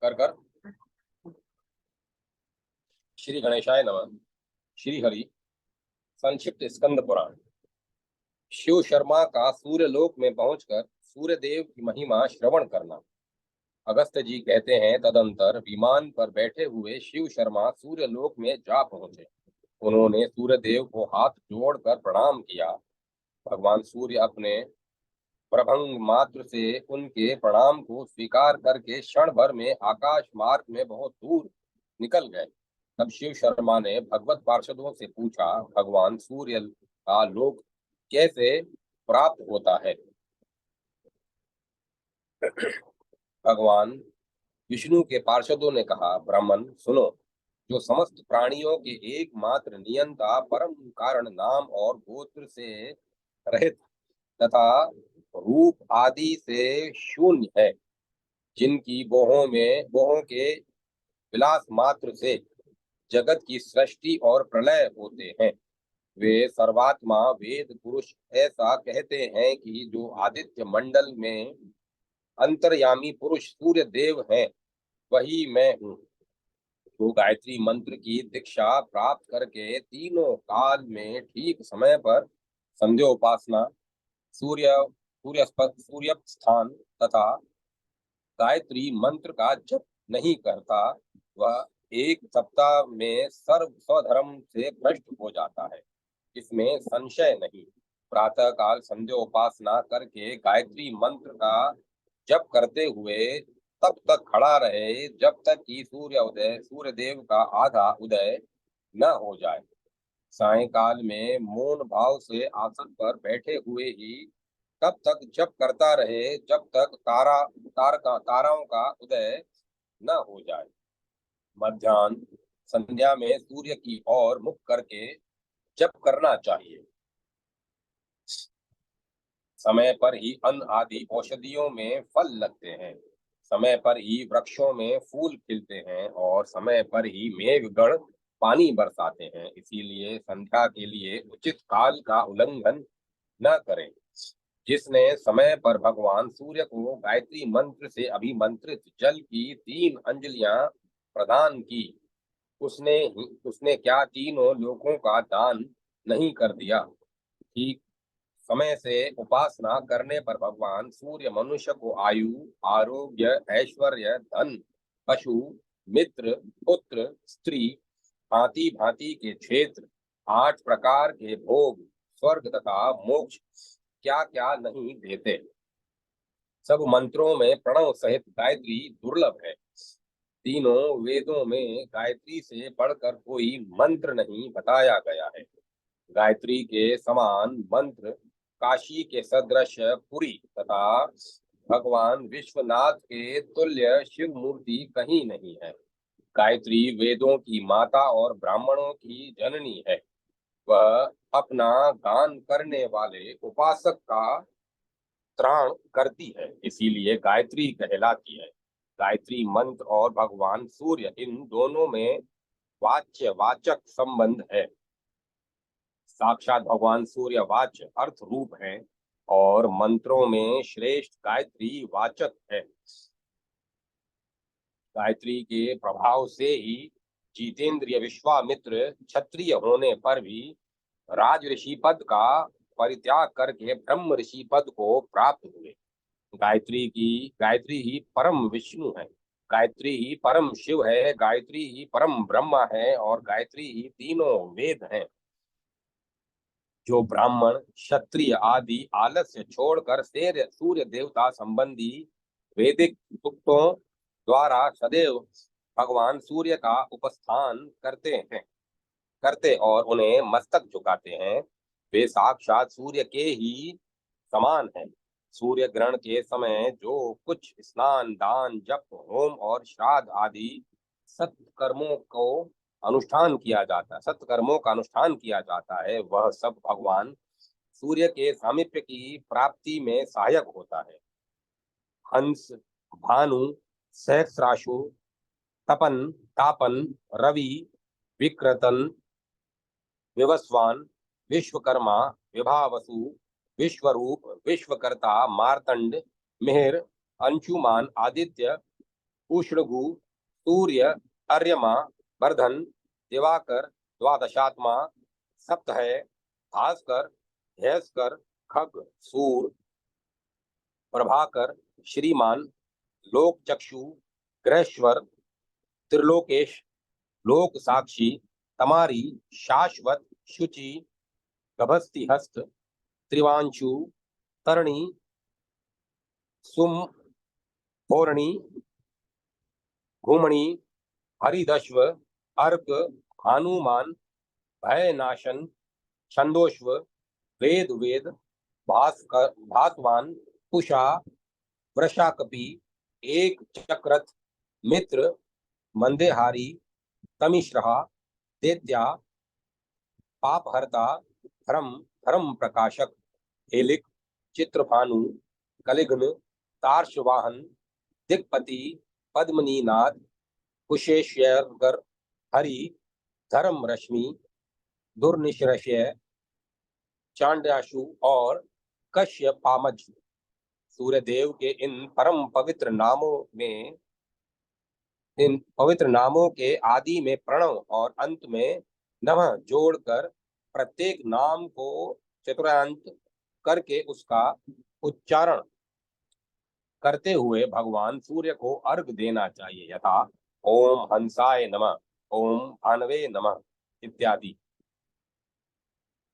कर कर। श्री गणेशाय नमः। श्री हरि। संक्षिप्त स्कंद पुराण। शिव शर्मा का सूर्यलोक में पहुंचकर सूर्यदेव की महिमा श्रवण करना। अगस्त्य जी कहते हैं, तदंतर विमान पर बैठे हुए शिव शर्मा सूर्यलोक में जा पहुंचे। उन्होंने सूर्यदेव को हाथ जोड़कर प्रणाम किया। भगवान सूर्य अपने प्रभंग मात्र से उनके प्रणाम को स्वीकार करके क्षण भर में आकाश मार्ग में बहुत दूर निकल गए। तब शिव शर्मा ने भगवत पार्षदों से पूछा, भगवान सूर्य का लोक कैसे प्राप्त होता है? भगवान विष्णु के पार्षदों ने कहा, ब्राह्मण सुनो, जो समस्त प्राणियों के एकमात्र नियंता परम कारण नाम और गोत्र से रहित तथा रूप आदि से शून्य है, जिनकी बोहों के विलास मात्र से जगत की सृष्टि और प्रलय होते हैं, वे सर्वात्मा वेद पुरुष ऐसा कहते हैं कि जो आदित्य मंडल में अंतर्यामी पुरुष सूर्य देव हैं, वही मैं हूँ। जो गायत्री मंत्र की दीक्षा प्राप्त करके तीनों काल में ठीक समय पर संध्योपासना, सूर्य सूर्य स्थान तथा गायत्री मंत्र का जप नहीं करता, वह एक सप्ताह में सर्व स्वधर्म से भ्रष्ट हो जाता है, इसमें संशय नहीं। प्रातः काल संध्योपासना करके गायत्री मंत्र का जप करते हुए तब तक खड़ा रहे जब तक कि सूर्य देव का आधा उदय न हो जाए। सायंकाल में मौन भाव से आसन पर बैठे हुए ही तब तक जप करता रहे जब तक ताराओं का उदय न हो जाए। मध्याह्न संध्या में सूर्य की ओर मुख करके जप करना चाहिए। समय पर ही अन्न आदि औषधियों में फल लगते हैं, समय पर ही वृक्षों में फूल खिलते हैं और समय पर ही मेघगण पानी बरसाते हैं। इसीलिए संध्या के लिए उचित काल का उल्लंघन न करें। जिसने समय पर भगवान सूर्य को गायत्री मंत्र से अभिमंत्रित जल की 3 अंजलियां प्रदान की, उसने क्या तीनों लोकों का दान नहीं कर दिया? ठीक समय से उपासना करने पर भगवान सूर्य मनुष्य को आयु, आरोग्य, ऐश्वर्य, धन, पशु, मित्र, पुत्र, स्त्री, भांति भांति के क्षेत्र, 8 प्रकार के भोग, स्वर्ग तथा मोक्ष क्या क्या नहीं देते। सब मंत्रों में प्रणव सहित गायत्री दुर्लभ है। तीनों वेदों में गायत्री से बढ़कर कोई मंत्र नहीं बताया गया है। गायत्री के समान मंत्र काशी के सदृश पुरी तथा भगवान विश्वनाथ के तुल्य शिव मूर्ति कहीं नहीं है। गायत्री वेदों की माता और ब्राह्मणों की जननी है। वह अपना गान करने वाले उपासक का त्राण करती है, इसीलिए गायत्री कहलाती है। गायत्री मंत्र और भगवान सूर्य, इन दोनों में वाच्य वाचक संबंध है। साक्षात भगवान सूर्य वाच्य अर्थ रूप है और मंत्रों में श्रेष्ठ गायत्री वाचक है। गायत्री के प्रभाव से ही जितेंद्रिय विश्वामित्र क्षत्रिय होने पर भी राज ऋषि पद का परित्याग करके ब्रह्म ऋषि पद को प्राप्त हुए। गायत्री ही परम विष्णु है, गायत्री ही परम शिव है, गायत्री ही परम ब्रह्मा है और गायत्री ही तीनों वेद हैं। जो ब्राह्मण, क्षत्रिय आदि आलस्य छोड़कर सूर्य देवता संबंधी वैदिक सूक्तों द्वारा सदैव भगवान सूर्य का उपस्थान करते और उन्हें मस्तक झुकाते हैं, वे साक्षात सूर्य के ही समान हैं। सूर्य ग्रहण के समय जो कुछ स्नान, दान, जप, होम और श्राद्ध आदि सत्कर्मों का अनुष्ठान किया जाता है, वह सब भगवान सूर्य के सामीप्य की प्राप्ति में सहायक होता है। हंस, भानु, सहस्राशु, तपन, तापन, रवि, विक्रतन, विवस्वान, विश्वकर्मा, विभावसु, विश्वरूप, विश्वकर्ता, मार्तंड, मिहिर, अंशुमान, आदित्य, उष्णगु, सूर्य, अर्यमा, वर्धन, दिवाकर, द्वादशात्मा, सप्तह, भास्कर, हेस्कर, खग, सूर, प्रभाकर, श्रीमान, लोकचक्षु, ग्रहेश्वर, त्रिलोकेश, लोक साक्षी, तमारी, शाश्वत, शुचि, गभस्ति हस्त, त्रिवांशु, तरणी, सुम, होरणी, घूमणी, हरिदश्व, अर्क, हनुमान, भयनाशन, छंदोश्व, वेद वेद, भास्कर, भासवान, कुशा, वृषाकपि, एक चक्रथ, मित्र, मंदेहारी, तमिश्रहा, दैत्या, पापहर्ता, धर्म, धर्म प्रकाशक, हेलिक, चित्रभानु, कलिघ्न, तार्शवाहन, दिक्पति, पद्मनीनाथ, कुशेश्वर, हरि, धर्म रश्मि, दुर्निशरश्य, चांडाशु और कश्यप पामज। सूर्यदेव के इन पवित्र नामों के आदि में प्रणव और अंत में नमः जोड़कर प्रत्येक नाम को चतुरांत करके उसका उच्चारण करते हुए भगवान सूर्य को अर्घ देना चाहिए, यथा ओम हंसाय नमः, ओम भानवे नमः इत्यादि।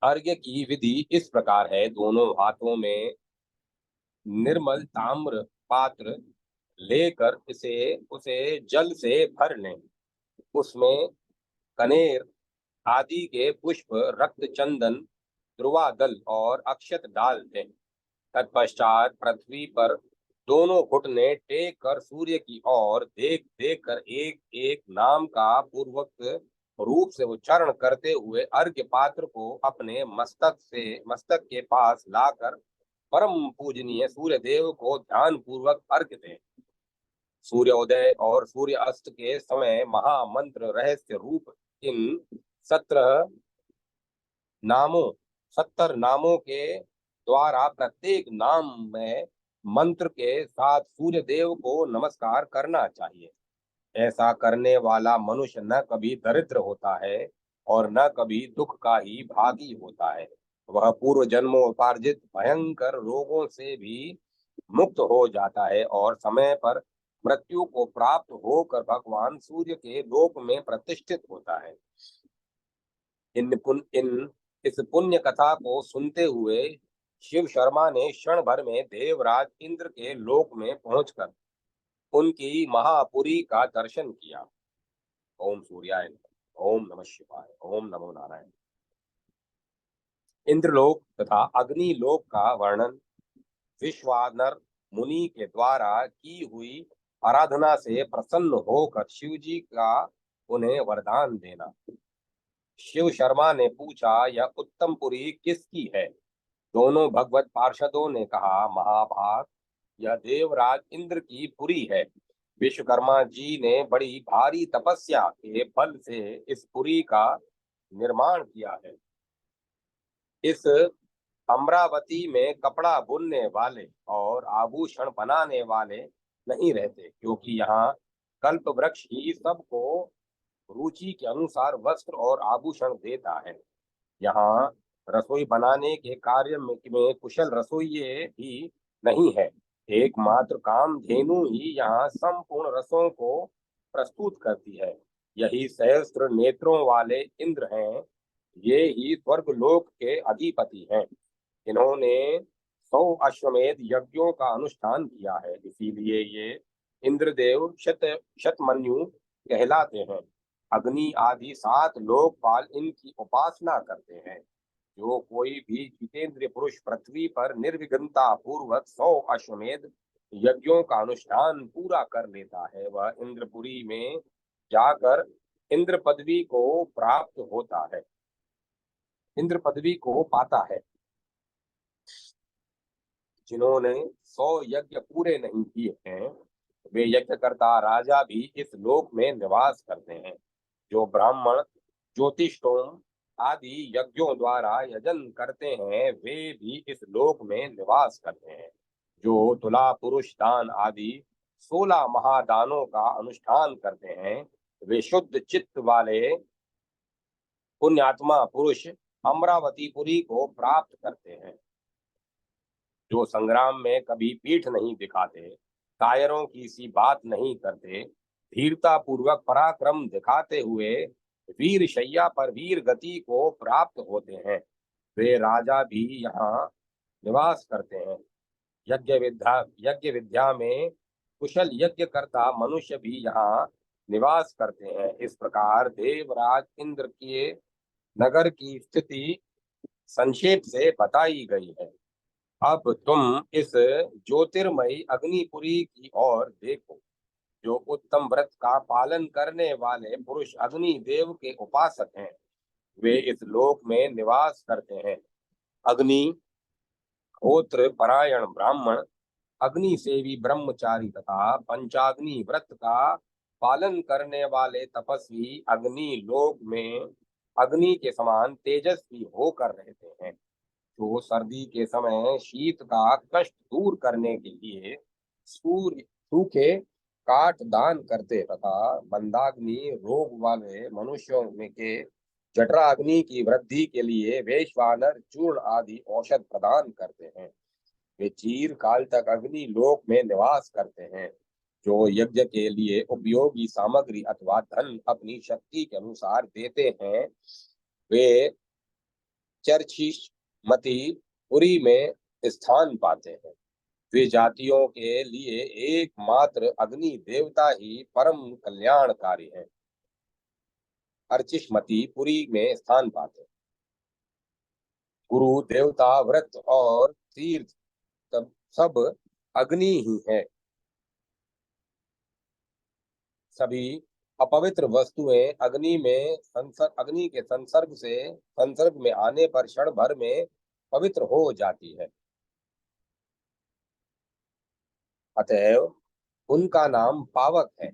अर्घ्य की विधि इस प्रकार है। दोनों हाथों में निर्मल ताम्र पात्र लेकर उसे जल से भर लें। उसमें कनेर आदि के पुष्प, रक्त चंदन, ध्रुवादल और अक्षत डाल दें। तत्पश्चात पृथ्वी पर दोनों घुटने टेक कर सूर्य की ओर देख देख कर एक एक नाम का पूर्वक रूप से उच्चारण करते हुए अर्घ्य पात्र को अपने मस्तक के पास लाकर परम पूजनीय सूर्य देव को ध्यान पूर्वक अर्घ्य दें। सूर्योदय और सूर्य अस्त के समय महामंत्र रहस्य रूप इन 70 नामों के द्वारा प्रत्येक नाम में मंत्र के साथ सूर्य देव को नमस्कार करना चाहिए। ऐसा करने वाला मनुष्य न कभी दरिद्र होता है और न कभी दुख का ही भागी होता है। वह पूर्व जन्मों उपार्जित भयंकर रोगों से भी मुक्त हो जाता है और समय पर मृत्यु को प्राप्त होकर भगवान सूर्य के लोक में प्रतिष्ठित होता है। इस पुण्य कथा को सुनते हुए शिव शर्मा ने क्षण भर में देवराज इंद्र के लोक में पहुंचकर उनकी महापुरी का दर्शन किया। ओम सूर्याय नमः, ओम नमः शिवाय, ओम नमो नारायण। इंद्रलोक तथा अग्निलोक का वर्णन। विश्वानर मुनि के द्वारा की हुई आराधना से प्रसन्न होकर शिव जी का उन्हें वरदान देना। शिव शर्मा ने पूछा, यह उत्तम पुरी किसकी है? दोनों भगवत पार्षदों ने कहा, महाभाग, यह देवराज इंद्र की पुरी है। विश्वकर्मा जी ने बड़ी भारी तपस्या के फल से इस पुरी का निर्माण किया है। इस अमरावती में कपड़ा बुनने वाले और आभूषण बनाने वाले नहीं रहते, क्योंकि यहाँ कल्प वृक्ष ही सबको रुचि के अनुसार वस्त्र और आभूषण देता है। यहाँ रसोई बनाने के कार्य में कुशल रसोइये ही नहीं है। एकमात्र कामधेनु ही यहाँ संपूर्ण रसों को प्रस्तुत करती है। यही सहस्त्र नेत्रों वाले इंद्र हैं। ये ही स्वर्ग लोक के अधिपति हैं। इन्होंने 100 अश्वमेध यज्ञों का अनुष्ठान किया है, इसीलिए ये इंद्रदेव शतमन्यु कहलाते हैं। अग्नि आदि 7 लोकपाल इनकी उपासना करते हैं। जो कोई भी जितेंद्रिय पुरुष पृथ्वी पर निर्विघ्नता पूर्वक 100 अश्वमेध यज्ञों का अनुष्ठान पूरा कर लेता है, वह इंद्रपुरी में जाकर इंद्र पदवी को प्राप्त होता है, इंद्र पदवी को पाता है। जिन्होंने 100 यज्ञ पूरे नहीं किए हैं, वे यज्ञकर्ता राजा भी इस लोक में निवास करते हैं। जो ब्राह्मण ज्योतिषोम आदि यज्ञों द्वारा यजन करते हैं, वे भी इस लोक में निवास करते हैं। जो तुला पुरुष दान आदि 16 महादानों का अनुष्ठान करते हैं, वे शुद्ध चित्त वाले पुण्यात्मा पुरुष अमरावतीपुरी को प्राप्त करते हैं। जो संग्राम में कभी पीठ नहीं दिखाते, कायरों की सी बात नहीं करते, धीरता पूर्वक पराक्रम दिखाते हुए वीर शैया पर वीर गति को प्राप्त होते हैं, वे राजा भी यहाँ निवास करते हैं। यज्ञ विद्या में कुशल यज्ञकर्ता मनुष्य भी यहाँ निवास करते हैं। इस प्रकार देवराज इंद्र के नगर की स्थिति संक्षेप से बताई गई है। अब तुम इस ज्योतिर्मयी अग्निपुरी की ओर देखो। जो उत्तम व्रत का पालन करने वाले पुरुष अग्नि देव के उपासक हैं, वे इस लोक में निवास करते हैं। अग्नि होत्र परायण ब्राह्मण, अग्नि सेवी ब्रह्मचारी तथा पंचाग्नि व्रत का पालन करने वाले तपस्वी अग्नि लोक में अग्नि के समान तेजस्वी होकर रहते हैं। जो सर्दी के समय शीत का कष्ट दूर करने के लिए सूर्य सूखे काट दान करते तथा मंदाग्नि रोग वाले मनुष्यों में के जठराग्नि की वृद्धि के लिए वैश्वानर चूर्ण आदि औषध प्रदान करते हैं, वे चीर काल तक अग्नि लोक में निवास करते हैं। जो यज्ञ के लिए उपयोगी सामग्री अथवा धन अपनी शक्ति के अनुसार देते हैं, वे चर्चिष्मति पुरी में स्थान पाते हैं। वे जातियों के लिए एकमात्र अग्नि देवता ही परम कल्याणकारी है। अर्चिष्मति पुरी में स्थान पाते हैं। गुरु देवता व्रत और तीर्थ सब अग्नि ही है। सभी अपवित्र वस्तुएं अग्नि के संसर्ग में आने पर क्षण भर में पवित्र हो जाती है। अतएव उनका नाम पावक है।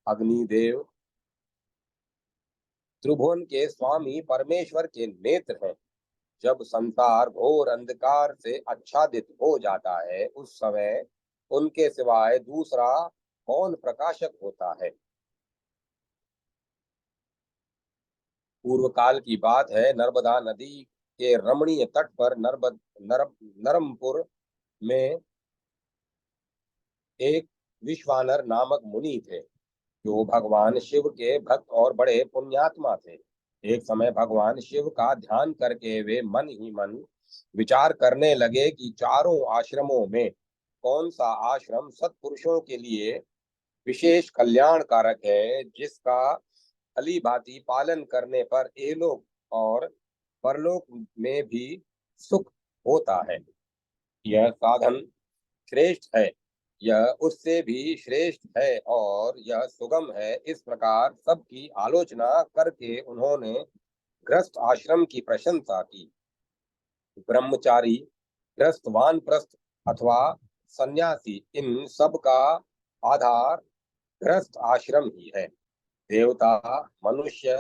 अग्निदेव त्रिभुवन के स्वामी परमेश्वर के नेत्र हैं। जब संसार घोर अंधकार से आच्छादित हो जाता है, उस समय उनके सिवाय दूसरा कौन प्रकाशक होता है। पूर्व काल की बात है, नर्मदा नदी के रमणीय तट पर नरमपुर में एक विश्वानर नामक मुनि थे, जो भगवान शिव के भक्त और बड़े पुण्यात्मा थे। एक समय भगवान शिव का ध्यान करके वे मन ही मन विचार करने लगे कि चारों आश्रमों में कौन सा आश्रम सत्पुरुषों के लिए विशेष कल्याण कारक है, जिसका भली भांति पालन करने पर एलोक और परलोक में भी सुख होता है। यह साधन श्रेष्ठ है, यह उससे भी श्रेष्ठ है और यह सुगम है। इस प्रकार सबकी आलोचना करके उन्होंने गृहस्थ आश्रम की प्रशंसा की। ब्रह्मचारी, गृहस्थ, वानप्रस्थ अथवा सन्यासी, इन सब का आधार गृहस्थ आश्रम ही है। देवता, मनुष्य,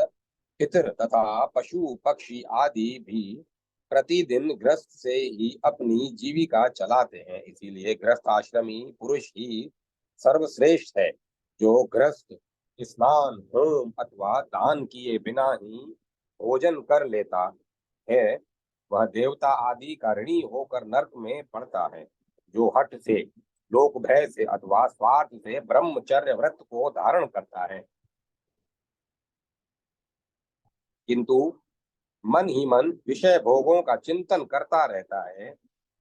पितर तथा पशु पक्षी आदि भी प्रतिदिन गृहस्थ से ही अपनी जीविका चलाते हैं। इसीलिए गृहस्थ आश्रमी पुरुष ही सर्वश्रेष्ठ है। जो गृहस्थ स्नान, होम अथवा दान किए बिना ही भोजन कर लेता है, वह देवता आदि का ऋणी होकर नरक में पड़ता है। जो हठ से, लोक भय से अथवा स्वार्थ से ब्रह्मचर्य व्रत को धारण करता है, किंतु मन ही मन विषय भोगों का चिंतन करता रहता है,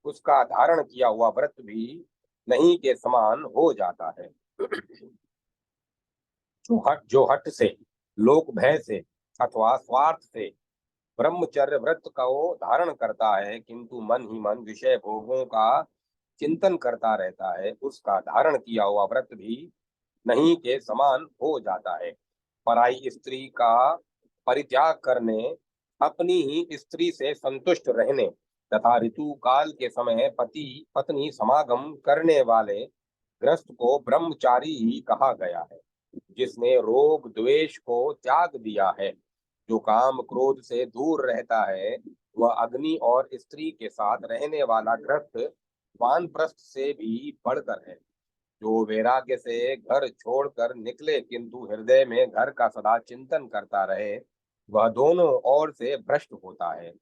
उसका धारण किया हुआ व्रत भी नहीं के समान हो जाता है। जो हट से, लोक भय से अथवा स्वार्थ से ब्रह्मचर्य व्रत को धारण करता है, किंतु मन ही मन विषय भोगों का चिंतन करता रहता है, उसका धारण किया हुआ व्रत भी नहीं के समान हो जाता है। पराई स्त्री का परित्याग करने, अपनी ही स्त्री से संतुष्ट रहने तथा ऋतु काल के समय पति पत्नी समागम करने वाले गृहस्थ को ब्रह्मचारी ही कहा गया है। जिसने रोग द्वेष को त्याग दिया है, जो काम क्रोध से दूर रहता है, वह अग्नि और स्त्री के साथ रहने वाला गृहस्थ वानप्रस्थ से भी बढ़कर है। जो वैराग्य से घर छोड़कर निकले किंतु हृदय में घर का सदा चिंतन करता रहे, वह दोनों ओर से भ्रष्ट होता है।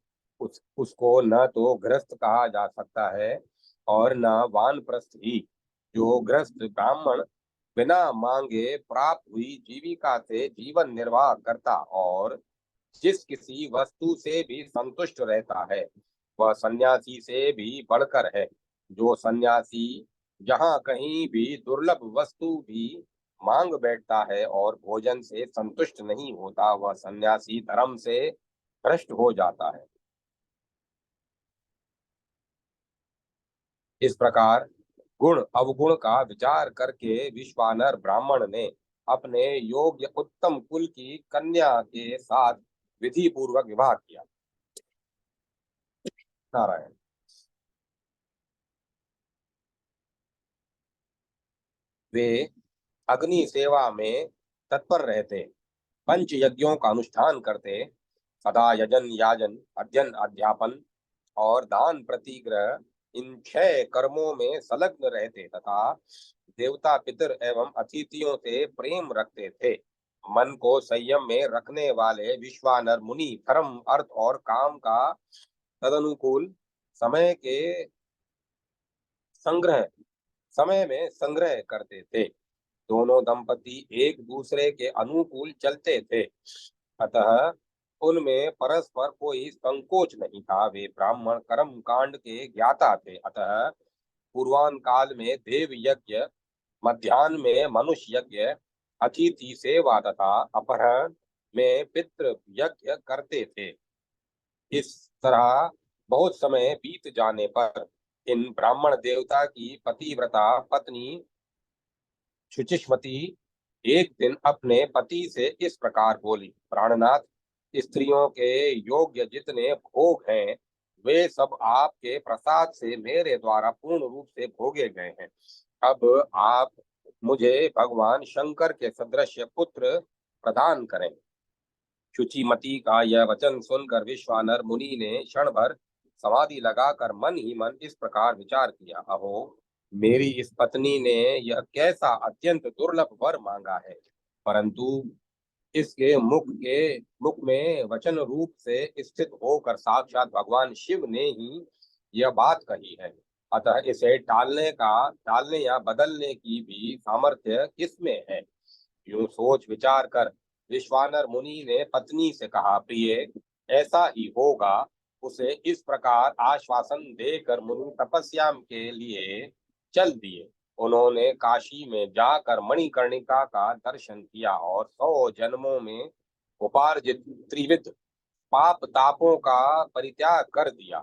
उसको न तो गृहस्थ कहा जा सकता है और न वानप्रस्थ ही। जो गृहस्थ ब्राह्मण बिना मांगे प्राप्त हुई जीविका से जीवन निर्वाह करता और जिस किसी वस्तु से भी संतुष्ट रहता है, वह सन्यासी से भी बढ़कर है। जो सन्यासी जहाँ कहीं भी दुर्लभ वस्तु भी मांग बैठता है और भोजन से संतुष्ट नहीं होता, वह सन्यासी धर्म से भ्रष्ट हो जाता है। इस प्रकार गुण अवगुण का विचार करके विश्वानर ब्राह्मण ने अपने योग्य उत्तम कुल की कन्या के साथ विधि पूर्वक विवाह किया। नारायण। वे अग्नि सेवा में तत्पर रहते, पंच यज्ञों का अनुष्ठान करते, सदा यजन याजन अध्ययन अध्यापन और दान प्रतिग्रह इन 6 कर्मों में संलग्न रहते तथा देवता पितर एवं अतिथियों से प्रेम रखते थे। मन को संयम में रखने वाले विश्वानर मुनि धर्म अर्थ और काम का तदनुकूल समय के संग्रह समय में संग्रह करते थे। दोनों दंपति एक दूसरे के अनुकूल चलते थे, अतः उनमें परस्पर कोई संकोच नहीं था। वे ब्राह्मण कर्म कांड के ज्ञाता थे, अतः पूर्वान काल में देव यज्ञ, मध्यान्ह में मनुष्य यज्ञ, अतिथि सेवा तथा अपराह्न में पितृ यज्ञ करते थे। इस तरह बहुत समय बीत जाने पर इन ब्राह्मण देवता की पतिव्रता पत्नी शुचिस्मती एक दिन अपने पति से इस प्रकार बोली, प्राणनाथ, स्त्रियों के योग्य जितने भोग हैं वे सब आपके प्रसाद से मेरे द्वारा पूर्ण रूप से भोगे गए हैं। अब आप मुझे भगवान शंकर के सदृश पुत्र प्रदान करें। शुचिमती का यह वचन सुनकर विश्वानर मुनि ने क्षण भर समाधि लगाकर मन ही मन इस प्रकार विचार किया, अहो, मेरी इस पत्नी ने यह कैसा अत्यंत दुर्लभ वर मांगा है, परंतु इसके मुख में वचन रूप से स्थित होकर साक्षात भगवान शिव ने ही यह बात कही है। अतः इसे टालने या बदलने की भी सामर्थ्य किसमें है। यूं सोच विचार कर विश्वानर मुनि ने पत्नी से कहा, प्रिय, ऐसा ही होगा। उसे इस प्रकार आश्वासन देकर मुनि तपस्या के लिए चल दिए। उन्होंने काशी में जाकर मणिकर्णिका का दर्शन किया और 100 जन्मों में उपार्जित त्रिविध पाप तापों का परित्याग कर दिया।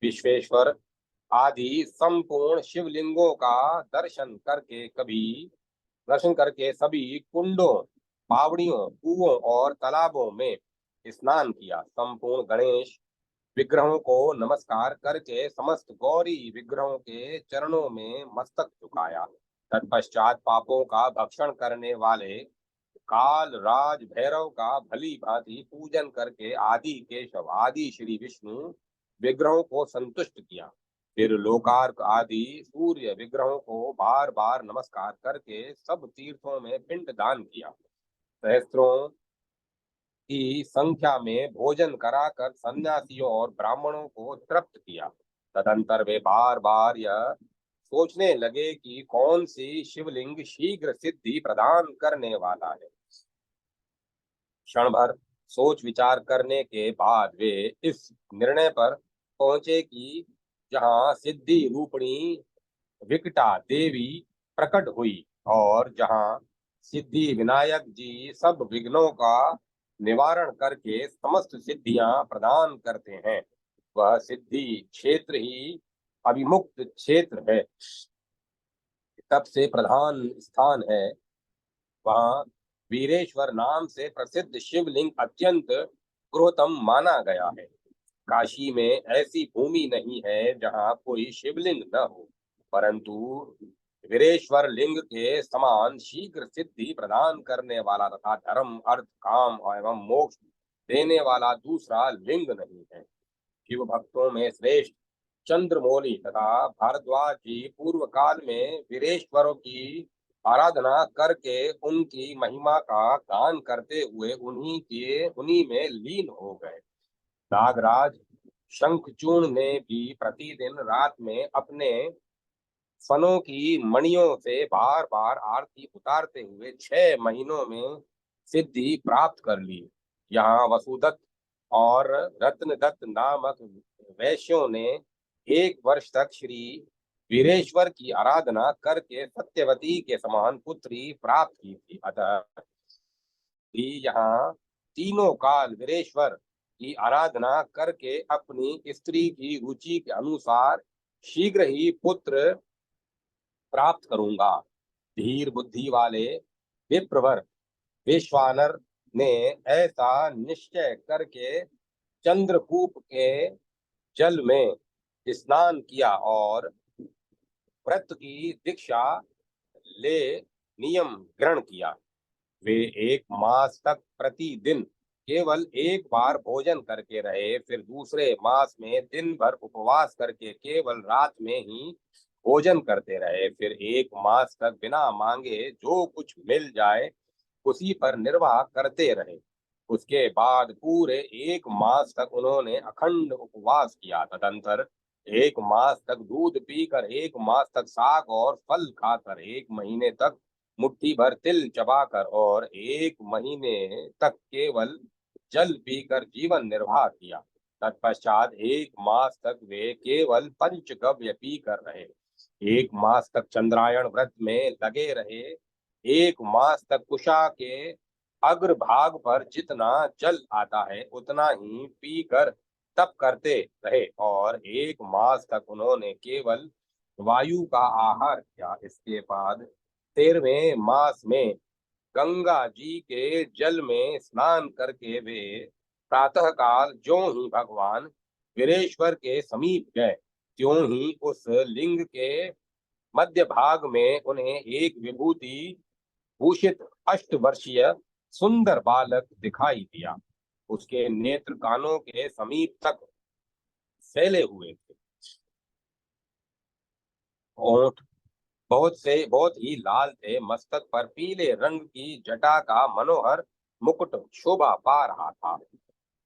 विश्वेश्वर आदि संपूर्ण शिवलिंगों का दर्शन करके सभी कुंडों, बावड़ियों, कुओं और तालाबों में स्नान किया। संपूर्ण गणेश विग्रहों को नमस्कार करके समस्त गौरी विग्रहों के चरणों में मस्तक झुकाया। तत्पश्चात पापों का भक्षण करने वाले काल राज भैरव का भली भांति पूजन करके आदि केशव आदि श्री विष्णु विग्रहों को संतुष्ट किया। फिर लोकार्क आदि सूर्य विग्रहों को बार बार नमस्कार करके सब तीर्थों में पिंड दान किया। सहस्त्रों की संख्या में भोजन कराकर सन्यासियों और ब्राह्मणों को तृप्त किया। तदंतर वे बार बार यह सोचने लगे कि कौन सी शिवलिंग शीघ्र सिद्धि प्रदान करने वाला है। क्षण भर सोच विचार करने के बाद वे इस निर्णय पर पहुंचे कि जहाँ सिद्धि रूपणी विकटा देवी प्रकट हुई और जहाँ सिद्धि विनायक जी सब विघ्नों का निवारण करके समस्त सिद्धियां प्रदान करते हैं, वह सिद्धि क्षेत्र ही अभिमुक्त क्षेत्र है, सबसे प्रधान स्थान है। वहाँ वीरेश्वर नाम से प्रसिद्ध शिवलिंग अत्यंत गृहतम माना गया है। काशी में ऐसी भूमि नहीं है जहाँ कोई शिवलिंग न हो, परंतु वीरेश्वर लिंग के समान शीघ्र सिद्धि प्रदान करने वाला तथा धर्म अर्थ काम एवं मोक्ष देने वाला दूसरा लिंग नहीं है। शिव भक्तों में श्रेष्ठ चंद्रमौली तथा भारद्वाज जी पूर्व काल में वीरेश्वरों की आराधना करके उनकी महिमा का गान करते हुए उन्हीं में लीन हो गए। नागराज शंखचूर्ण ने भी प्रतिदिन रात में अपने फनों की मणियों से बार बार आरती उतारते हुए 6 महीनों में सिद्धि प्राप्त कर ली। यहाँ वसुदत्त और रत्नदत्त नामक वैश्यों ने 1 वर्ष तक श्री वीरेश्वर की आराधना करके सत्यवती के समान पुत्री प्राप्त की थी। अतः भी यहाँ तीनों काल वीरेश्वर की आराधना करके अपनी स्त्री की रुचि के अनुसार शीघ्र ही पुत्र प्राप्त करूंगा। धीर बुद्धि वाले विप्रवर विश्वानर ने ऐसा निश्चय करके चंद्रकूप के जल में स्नान किया और व्रत की दीक्षा ले नियम ग्रहण किया। वे 1 मास तक प्रतिदिन केवल एक बार भोजन करके रहे। फिर दूसरे मास में दिन भर उपवास करके केवल रात में ही भोजन करते रहे। फिर 1 मास तक बिना मांगे जो कुछ मिल जाए उसी पर निर्वाह करते रहे। उसके बाद पूरे 1 मास तक उन्होंने अखंड उपवास किया। तदंतर 1 मास तक दूध पीकर, 1 मास तक साग और फल खाकर, 1 महीने तक मुट्ठी भर तिल चबाकर और 1 महीने तक केवल जल पीकर जीवन निर्वाह किया। तत्पश्चात 1 मास तक वे केवल पंचगव्य पीकर रहे। 1 मास तक चंद्रायण व्रत में लगे रहे। 1 मास तक कुशा के अग्रभाग पर जितना जल आता है उतना ही पीकर तप करते रहे और 1 मास तक उन्होंने केवल वायु का आहार किया। इसके बाद 13वें मास में गंगा जी के जल में स्नान करके वे प्रातःकाल ज्यों ही भगवान वीरेश्वर के समीप गए त्यों ही उस लिंग के मध्य भाग में उन्हें एक विभूति भूषित 8 वर्षीय सुंदर बालक दिखाई दिया। उसके नेत्र कानों के समीप तक फैले हुए थे। होंठ बहुत ही लाल थे। मस्तक पर पीले रंग की जटा का मनोहर मुकुट शोभा पा रहा था।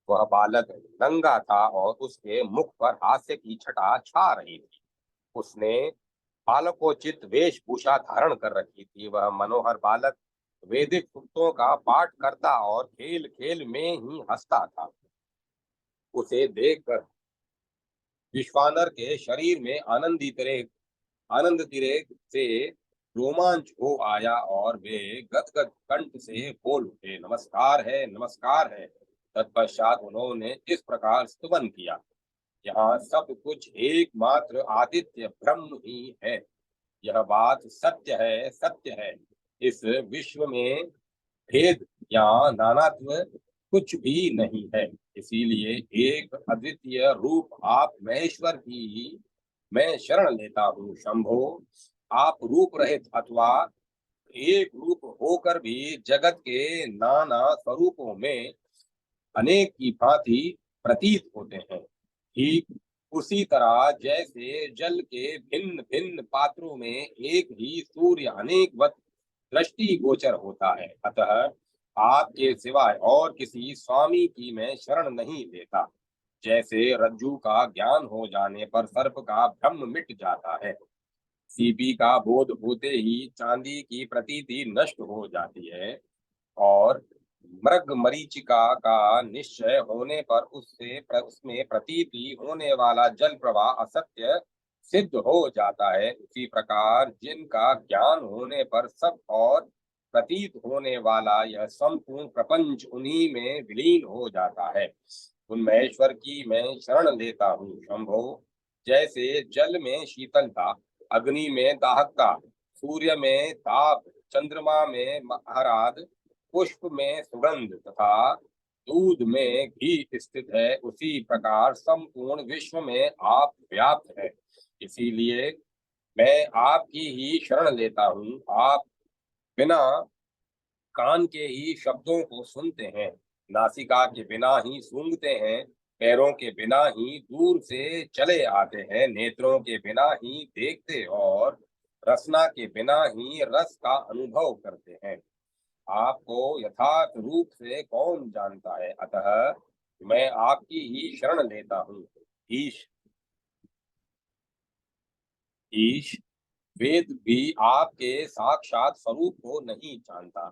वह बालक नंगा था और उसके मुख पर हास्य की छटा छा रही थी। उसने बालकोचित वेशभूषा धारण कर रखी थी। वह मनोहर बालक वैदिक सूक्तों का पाठ करता और खेल खेल में ही हंसता था। उसे देखकर विश्वानर के शरीर में आनंद तिरे से रोमांच हो आया और वे गदगद कंठ से बोल उठे, नमस्कार है, नमस्कार है। तत्पश्चात उन्होंने इस प्रकार स्तुवन किया, यहाँ सब कुछ एकमात्र आदित्य ब्रह्म ही है। यह बात सत्य है, सत्य है। इस विश्व में भेद या नानात्व कुछ भी नहीं है। इसीलिए एक अद्वितीय रूप आप महेश्वर की मैं शरण लेता हूँ। शंभो, आप रूप रहित अथवा एक रूप होकर भी जगत के नाना स्वरूपों में अनेक की भांति प्रतीत होते हैं। ठीक उसी तरह जैसे जल के भिन्न भिन्न पात्रों में एक ही सूर्य अनेकवत दृष्टि गोचर होता है। अतः आपके सिवाय और किसी स्वामी की मैं शरण नहीं लेता। जैसे रज्जू का ज्ञान हो जाने पर सर्प का भ्रम मिट जाता है, सीपी का बोध होते ही चांदी की प्रतीति नष्ट हो जाती है और मृग मरीचिका का निश्चय होने पर उसमें प्रतीति होने वाला जल प्रवाह असत्य सिद्ध हो जाता है, उसी प्रकार जिनका ज्ञान होने पर सब और प्रतीत होने वाला यह संपूर्ण प्रपंच उन्हीं में विलीन हो जाता है। उन महेश्वर की मैं शरण लेता हूँ। शंभो, जैसे जल में शीतलता, अग्नि में दाहकता, सूर्य में ताप, चंद्रमा में आह्लाद, पुष्प में सुगंध तथा दूध में घी स्थित है, उसी प्रकार संपूर्ण विश्व में आप व्याप्त है। इसीलिए मैं आपकी ही शरण लेता हूँ। आप बिना कान के ही शब्दों को सुनते हैं, नासिका के बिना ही सूंघते हैं, पैरों के बिना ही दूर से चले आते हैं, नेत्रों के बिना ही देखते और रसना के बिना ही रस का अनुभव करते हैं। आपको यथार्थ रूप से कौन जानता है? अतः मैं आपकी ही शरण लेता हूँ। ईश ईश वेद भी आपके साक्षात स्वरूप को नहीं जानता।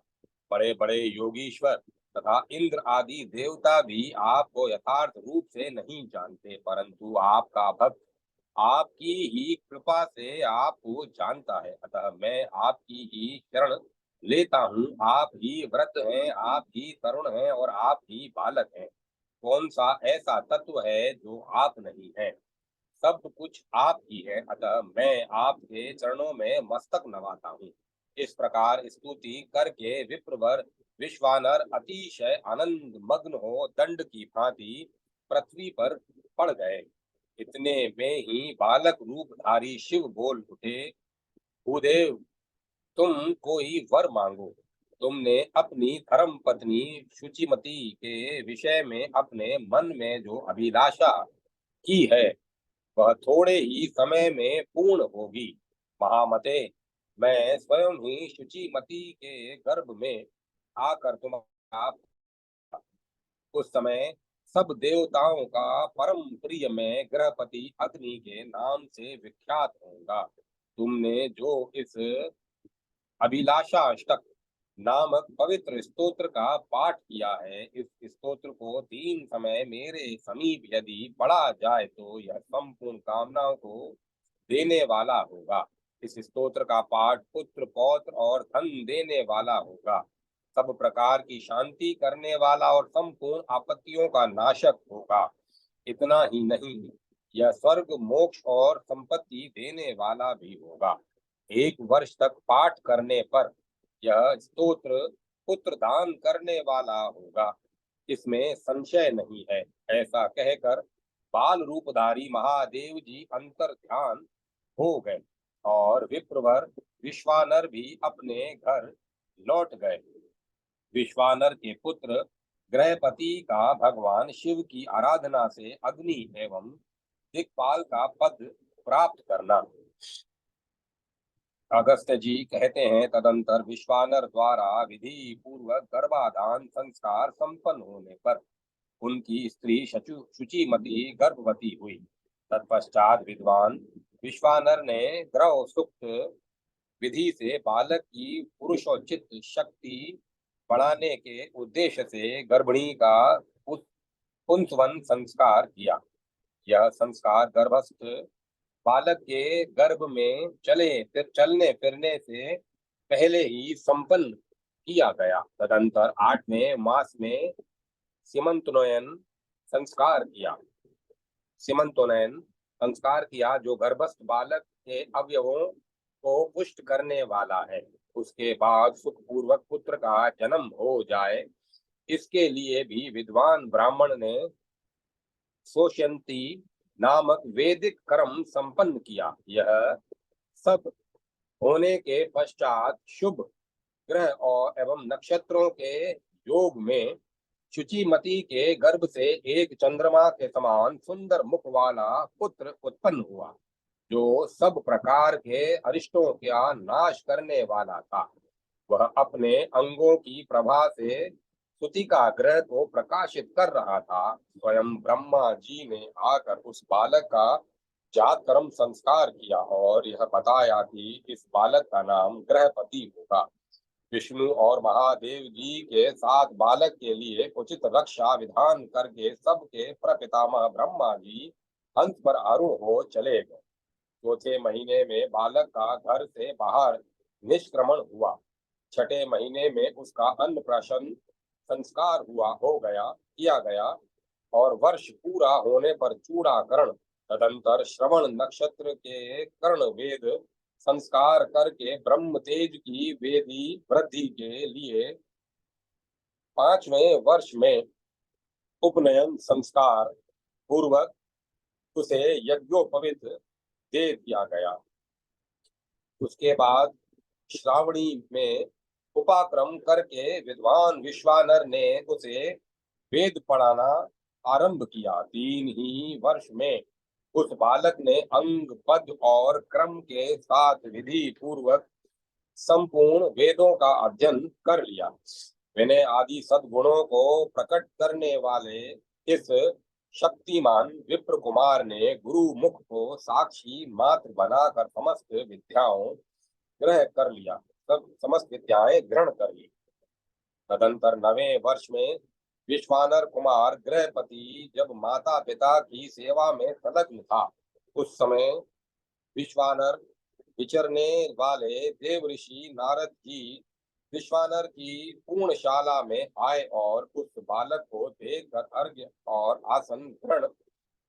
बड़े बड़े योगीश्वर तथा इंद्र आदि देवता भी आपको यथार्थ रूप से नहीं जानते, परंतु आपका भक्त आपकी ही कृपा से आपको जानता है। अतः मैं आपकी ही शरण लेता हूँ। आप ही व्रत हैं, आप ही तरुण हैं और आप ही बालक हैं। कौन सा ऐसा तत्व है जो आप नहीं है? सब कुछ आप ही है, अतः मैं आपके चरणों में मस्तक नवाता हूँ। इस प्रकार स्तुति करके विप्रवर विश्वानर अतिशय आनंद मग्न हो दंड की भांति पृथ्वी पर पड़ गए। इतने में ही बालक रूपधारी शिव बोल उठे, भूदेव, तुम कोई वर मांगो। तुमने अपनी धर्म पत्नी शुचिमती के विषय में अपने मन में जो अभिलाषा की है वह थोड़े ही समय में पूर्ण होगी। महामते, मैं स्वयं ही शुचिमती के गर्भ में आकर तुम्हारा उस समय सब देवताओं का परम प्रिय मैं गृहपति अग्नि के नाम से विख्यात होऊंगा। तुमने जो इस अभिलाषाष्टक नामक पवित्र स्तोत्र का पाठ किया है, इस स्तोत्र को 3 समय मेरे समीप यदि पढ़ा जाए तो यह संपूर्ण कामनाओं को देने वाला होगा। इस स्तोत्र का पाठ पुत्र पौत्र और धन देने वाला होगा, सब प्रकार की शांति करने वाला और संपूर्ण आपत्तियों का नाशक होगा। इतना ही नहीं, यह स्वर्ग मोक्ष और संपत्ति देने वाला भी होगा। 1 वर्ष तक पाठ करने पर यह स्तोत्र पुत्र दान करने वाला होगा, इसमें संशय नहीं है। ऐसा कहकर बाल रूपधारी महादेव जी अंतर ध्यान हो गए और विप्रवर विश्वानर भी अपने घर लौट गए। विश्वानर के पुत्र गृहपति का भगवान शिव की आराधना से अग्नि एवं दिक्पाल का पद प्राप्त करना। अगस्त्य जी कहते हैं, तदंतर विश्वानर द्वारा विधि पूर्वक गर्भाधान संस्कार संपन्न होने पर उनकी स्त्री शुचिमती गर्भवती हुई। तत्पश्चात विद्वान विश्वानर ने ग्रह सुक्त विधि से बालक की पुरुषोचित शक्ति बढ़ाने के उद्देश्य से गर्भिणी का पुंसवन संस्कार किया। यह संस्कार गर्भस्थ बालक के गर्भ में चलने फिरने से पहले ही संपन्न किया गया। तदंतर 8वें मास में सीमंतोनयन संस्कार किया सीमंतोनयन संस्कार किया, जो गर्भस्थ बालक के अवयवों को पुष्ट करने वाला है। उसके बाद सुखपूर्वक पुत्र का जन्म हो जाए, इसके लिए भी विद्वान ब्राह्मण ने सोशंती नामक वैदिक कर्म संपन्न किया। यह सब होने के पश्चात शुभ ग्रह और एवं नक्षत्रों के योग में शुचिमती के गर्भ से एक चंद्रमा के समान सुंदर मुख वाला पुत्र उत्पन्न हुआ, जो सब प्रकार के अरिष्टों का नाश करने वाला था। वह अपने अंगों की प्रभा से सुतिका ग्रह को प्रकाशित कर रहा था। स्वयं ब्रह्मा जी ने आकर उस बालक का जात कर्म संस्कार किया और यह बताया कि इस बालक का नाम ग्रहपति होगा। विष्णु और महादेव जी के साथ बालक के लिए उचित रक्षा विधान करके सबके प्रपितामह ब्रह्मा जी हंस पर आरूढ़ हो चले गए। चौथे महीने में बालक का घर से बाहर निष्क्रमण हुआ। छठे महीने में उसका अन्नप्राशन संस्कार किया गया और वर्ष पूरा होने पर चूड़ाकरण, तदंतर श्रवण नक्षत्र के कर्ण वेद संस्कार करके ब्रह्म तेज की वेदी वृद्धि के लिए 5वें वर्ष में उपनयन संस्कार पूर्वक उसे यज्ञोपवीत दे दिया गया। उसके बाद श्रावणी में उपाक्रम करके विद्वान विश्वानर ने उसे वेद पढ़ाना आरंभ किया। 3 ही वर्ष में उस बालक ने अंग पद और क्रम के साथ विधि पूर्वक संपूर्ण वेदों का अध्ययन कर लिया। विनय आदि सद्गुणों को प्रकट करने वाले इस शक्तिमान विप्र कुमार ने गुरु मुख को साक्षी मात्र बनाकर समस्त विद्याएं ग्रहण कर ली। तदंतर 9वें वर्ष में विश्वानर कुमार गृहपति जब माता पिता की सेवा में संलग्न था, उस समय विश्वानर विचरने वाले देव ऋषि नारद जी विश्वानर की पूर्णशाला में आए और उस बालक को देखकर अर्घ्य और आसन ग्रहण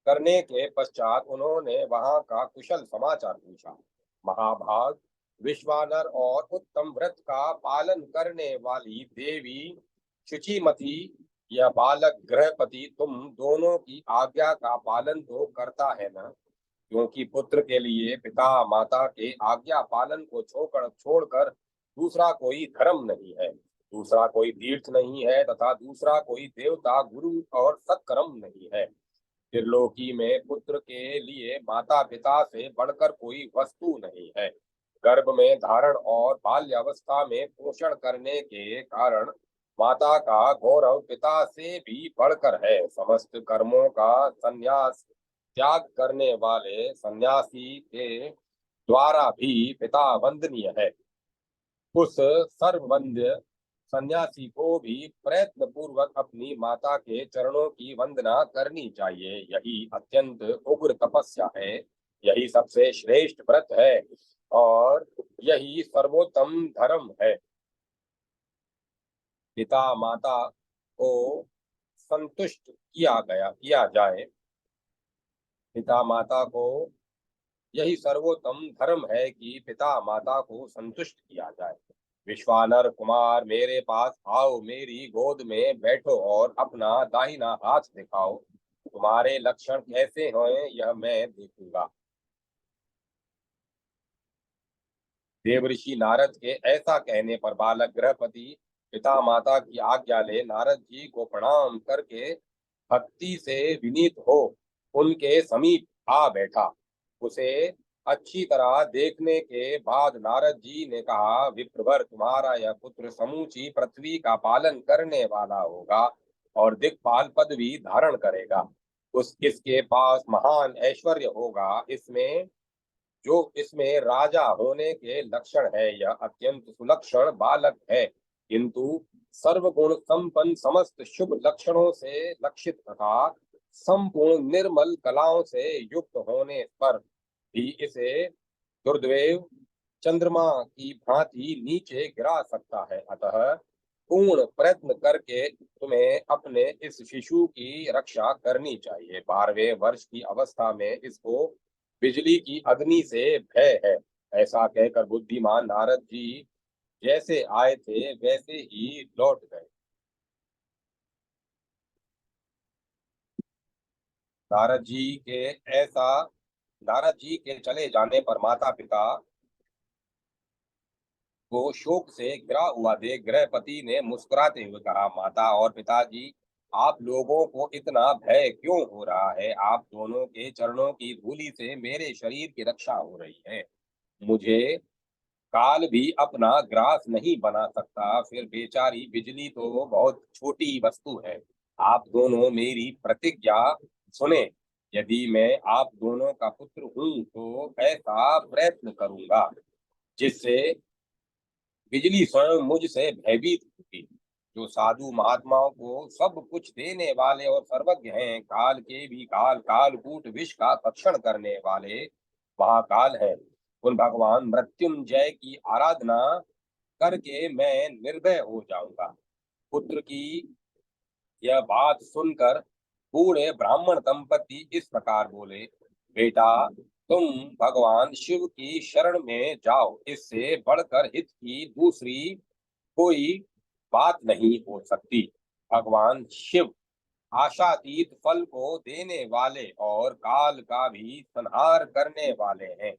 करने के पश्चात उन्होंने वहां का कुशल समाचार पूछा। महाभाग विश्वानर और उत्तम व्रत का पालन करने वाली देवी शुचिमती, यह बालक गृहपति तुम दोनों की आज्ञा का पालन तो करता है ना? क्योंकि पुत्र के लिए पिता माता के आज्ञा पालन को छोड़कर दूसरा कोई धर्म नहीं है, दूसरा कोई तीर्थ नहीं है तथा दूसरा कोई देवता गुरु और सत्कर्म नहीं है। त्रिलोकी में पुत्र के लिए माता पिता से बढ़कर कोई वस्तु नहीं है। गर्भ में धारण और बाल्यावस्था में पोषण करने के कारण माता का गौरव पिता से भी बढ़कर है। समस्त कर्मों का संन्यास त्याग करने वाले सन्यासी के द्वारा भी पिता वंदनीय है। उस सर्ववंद्य सन्यासी को भी प्रयत्न पूर्वक अपनी माता के चरणों की वंदना करनी चाहिए। यही अत्यंत उग्र तपस्या है, यही सबसे श्रेष्ठ व्रत है और यही सर्वोत्तम धर्म है। पिता माता को संतुष्ट किया जाए, पिता माता को यही सर्वोत्तम धर्म है कि पिता माता को संतुष्ट किया जाए। विश्वानर कुमार मेरे पास आओ, मेरी गोद में बैठो और अपना दाहिना हाथ दिखाओ। तुम्हारे लक्षण कैसे हैं यह मैं देखूंगा। देवऋषि नारद के ऐसा कहने पर बालक गृहपति पिता माता की आज्ञा ले नारद जी को प्रणाम करके भक्ति से विनीत हो उनके समीप आ बैठा। उसे अच्छी तरह देखने के बाद नारद जी ने कहा, विप्रवर तुम्हारा यह पुत्र समूची पृथ्वी का पालन करने वाला होगा और दिक्पाल पदवी धारण करेगा। इसके पास महान ऐश्वर्य होगा। इसमें राजा होने के लक्षण है। यह अत्यंत सुलक्षण बालक है, किंतु सर्वगुण संपन्न समस्त शुभ लक्षणों से लक्षित तथा संपूर्ण निर्मल कलाओं से युक्त होने पर भी इसे दुर्दैव चंद्रमा की भांति नीचे गिरा सकता है। अतः पूर्ण प्रयत्न करके तुम्हें अपने इस शिशु की रक्षा करनी चाहिए। 12वें वर्ष की अवस्था में इसको बिजली की अग्नि से भय है। ऐसा कहकर बुद्धिमान नारद जी जैसे आए थे वैसे ही लौट गए। नारद जी के ऐसा नारद जी के चले जाने पर माता पिता को शोक से घिरा हुआ देख गृहपति ने मुस्कुराते हुए कहा, माता और पिताजी, आप लोगों को इतना भय क्यों हो रहा है? आप दोनों के चरणों की धूलि से मेरे शरीर की रक्षा हो रही है। मुझे काल भी अपना ग्रास नहीं बना सकता, फिर बेचारी बिजली तो बहुत छोटी वस्तु है। आप दोनों मेरी प्रतिज्ञा सुने। यदि मैं आप दोनों का पुत्र हूं तो ऐसा प्रयत्न करूंगा जिससे बिजली स्वयं मुझसे भयभीत होगी। जो साधु महात्माओं को सब कुछ देने वाले और सर्वज्ञ हैं, काल के भी काल, कालकूट विष का भक्षण करने वाले महाकाल है, उन भगवान मृत्युंजय की आराधना करके मैं निर्भय हो जाऊंगा। पुत्र की यह बात सुनकर बूढ़े ब्राह्मण दंपति इस प्रकार बोले, बेटा, तुम भगवान शिव की शरण में जाओ। इससे बढ़कर हित की दूसरी कोई बात नहीं हो सकती। भगवान शिव आशातीत फल को देने वाले और काल का भी संहार करने वाले हैं।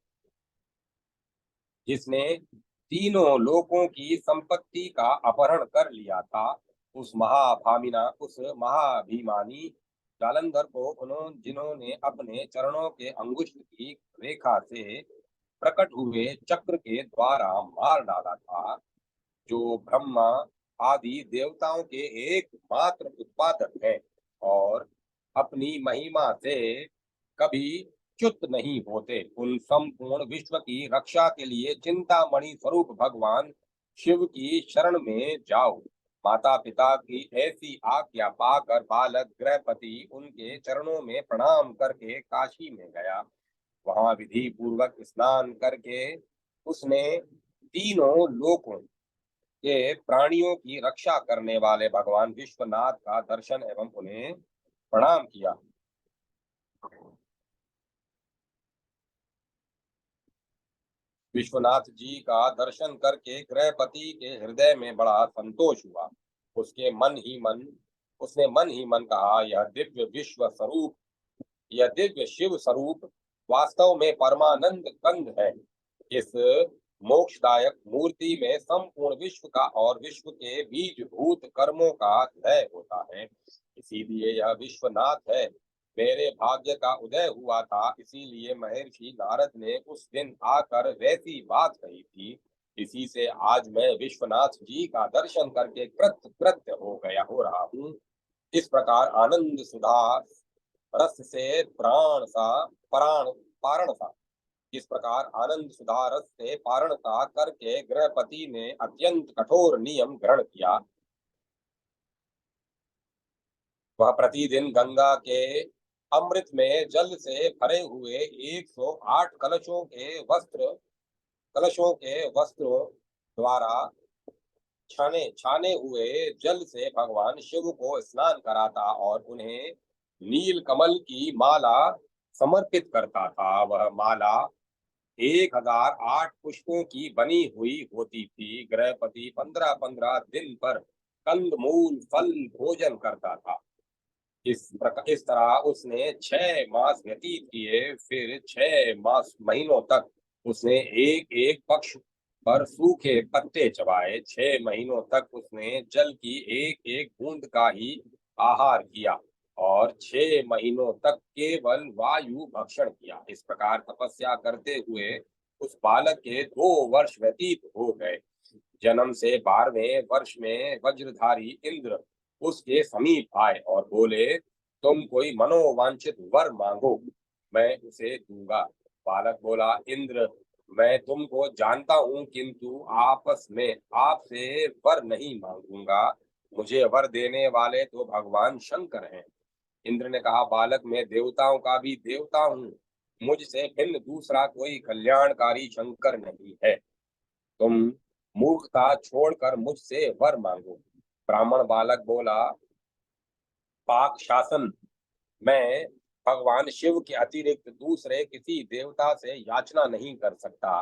जिसने तीनों लोकों की संपत्ति का अपहरण कर लिया था, उस महाभिमानी जालंधर को उन्होंने जिन्होंने अपने चरणों के अंगुष्ठ की रेखा से प्रकट हुए चक्र के द्वारा मार डाला था, जो ब्रह्मा आदि देवताओं के एकमात्र उत्पादक हैं और अपनी महिमा से कभी च्युत नहीं होते, उन संपूर्ण विश्व की रक्षा के लिए चिंतामणि स्वरूप भगवान शिव की शरण में जाओ। माता पिता की ऐसी आज्ञा पाकर बालक गृहपति उनके चरणों में प्रणाम करके काशी में गया। वहां विधि पूर्वक स्नान करके उसने तीनों लोकों के प्राणियों की रक्षा करने वाले भगवान विश्वनाथ का दर्शन एवं उन्हें प्रणाम किया। विश्वनाथ जी का दर्शन करके गृहपति के हृदय में बड़ा संतोष हुआ। उसके मन ही मन उसने मन ही मन कहा, यह दिव्य शिव स्वरूप वास्तव में परमानंद कंद है। इस मोक्षदायक मूर्ति में संपूर्ण विश्व का और विश्व के बीज भूत कर्मों का लय होता है, इसीलिए यह विश्वनाथ है। मेरे भाग्य का उदय हुआ था, इसीलिए महर्षि नारद ने उस दिन आकर वैसी बात कही थी। इसी से आज मैं विश्वनाथ जी का दर्शन करके कृत कृत्य हो रहा हूँ। इस प्रकार आनंद सुधा रस से प्राण सा प्राण पारण सा इस प्रकार आनंद सुधा रस से पारणता करके गृहपति ने अत्यंत कठोर नियम ग्रहण किया। वह प्रतिदिन गंगा के अमृत में जल से भरे हुए 108 कलशों के वस्त्रों द्वारा छाने छाने हुए जल से भगवान शिव को स्नान कराता और उन्हें नील कमल की माला समर्पित करता था। वह माला 1008 पुष्पों की बनी हुई होती थी। गृहपति 15-15 दिन पर कंदमूल फल भोजन करता था। इस तरह उसने 6 मास व्यतीत किए। फिर 6 मास महीनों तक उसने एक एक पक्ष पर सूखे पत्ते चबाए। 6 महीनों तक उसने जल की एक एक बूंद का ही आहार किया और 6 महीनों तक केवल वायु भक्षण किया। इस प्रकार तपस्या करते हुए उस बालक के 2 वर्ष व्यतीत हो गए। जन्म से 12वें वर्ष में वज्रधारी इंद्र उसके समीप आए और बोले, तुम कोई मनोवांछित वर मांगो, मैं उसे दूंगा। बालक बोला, इंद्र, मैं तुमको जानता हूँ, किंतु आपस में आपसे वर नहीं मांगूंगा। मुझे वर देने वाले तो भगवान शंकर हैं। इंद्र ने कहा, बालक, मैं देवताओं का भी देवता हूँ, मुझसे भिन्न दूसरा कोई कल्याणकारी शंकर नहीं है। तुम मूर्खता छोड़कर मुझसे वर मांगो। ब्राह्मण बालक बोला, पाक शासन, मैं भगवान शिव के अतिरिक्त दूसरे किसी देवता से याचना नहीं कर सकता।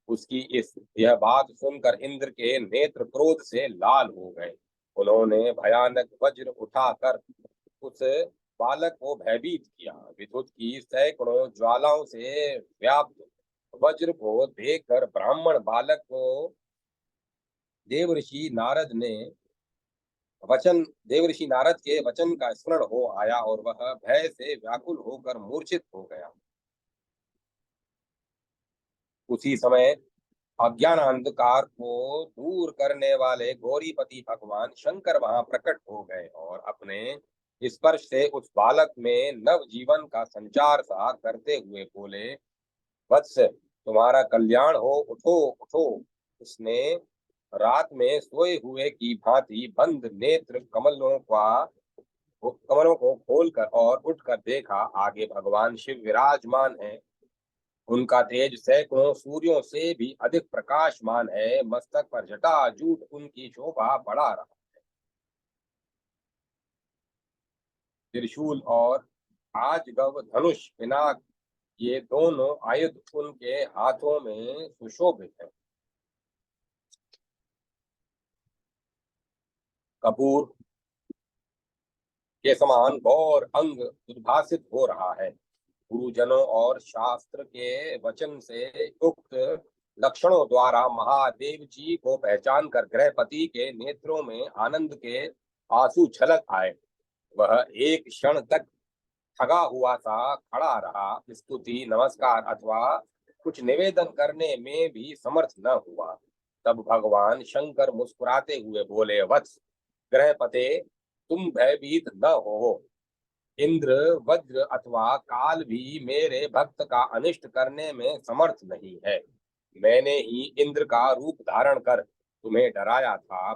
उसकी इस यह बात सुनकर इंद्र के नेत्र क्रोध से लाल हो गए। उन्होंने भयानक वज्र उठाकर उस बालक को भयभीत किया। विद्युत की सैकड़ों ज्वालाओं से व्याप्त वज्र को देखकर ब्राह्मण बालक को देवऋषि नारद ने देवऋषि नारद के वचन का स्मरण हो आया और वह भय से व्याकुल होकर मूर्छित हो गया। उसी समय अज्ञान अंधकार को दूर करने वाले गौरीपति भगवान शंकर वहां प्रकट हो गए और अपने स्पर्श से उस बालक में नव जीवन का संचार सा करते हुए बोले, वत्स, तुम्हारा कल्याण हो, उठो उठो। उसने रात में सोए हुए की भांति बंद नेत्र कमलों को खोलकर और उठकर देखा। आगे भगवान शिव विराजमान है। उनका तेज सैकड़ों सूर्यों से भी अधिक प्रकाशमान है। मस्तक पर जटा जूट उनकी शोभा बढ़ा रहा। त्रिशूल और आजगव धनुष पिनाक, ये दोनों आयुध उनके हाथों में सुशोभित है। कपूर के समान गौर अंग उद्भासित हो रहा है। गुरुजनों और शास्त्र के वचन से उक्त लक्षणों द्वारा महादेव जी को पहचान कर गृहपति के नेत्रों में आनंद के आंसू छलक आए। वह एक क्षण तक ठगा हुआ सा खड़ा रहा, स्तुति नमस्कार अथवा कुछ निवेदन करने में भी समर्थ न हुआ। तब भगवान शंकर मुस्कुराते हुए बोले, वत्स ग्रहपते, तुम भयभीत न हो। इंद्र, वज्र अथवा काल भी मेरे भक्त का अनिष्ट करने में समर्थ नहीं है। मैंने ही इंद्र का रूप धारण कर तुम्हें डराया था।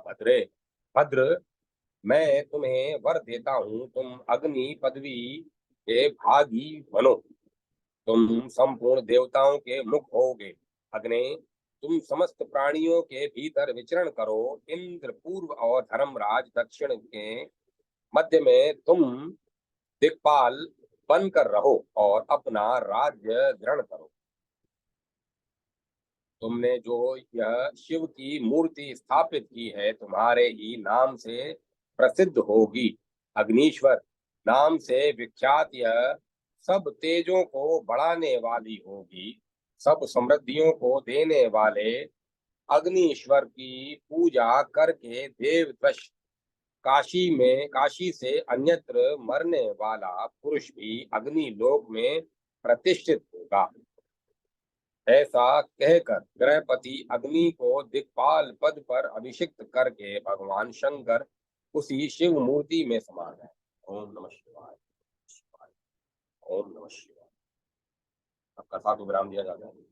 भद्र, मैं तुम्हें वर देता हूँ, तुम अग्नि पदवी के भागी बनो। तुम संपूर्ण देवताओं के मुख होगे। अग्नि, तुम समस्त प्राणियों के भीतर विचरण करो। इंद्र पूर्व और धर्मराज दक्षिण के मध्य में तुम दिक्पाल बनकर रहो और अपना राज्य ग्रहण करो। तुमने जो यह शिव की मूर्ति स्थापित की है, तुम्हारे ही नाम से प्रसिद्ध होगी। अग्नीश्वर नाम से विख्यात यह सब तेजों को बढ़ाने वाली होगी। सब समृद्धियों को देने वाले अग्नीश्वर की पूजा करके देव दश काशी से अन्यत्र मरने वाला पुरुष भी अग्नि लोक में प्रतिष्ठित होगा। ऐसा कहकर गृहपति अग्नि को दिक्पाल पद पर अभिषिक्त करके भगवान शंकर उसी शिव मूर्ति में समा गए। ओम नमः शिवाय। ओम नमः शिवाय। अब कथा को विराम दिया जाता है।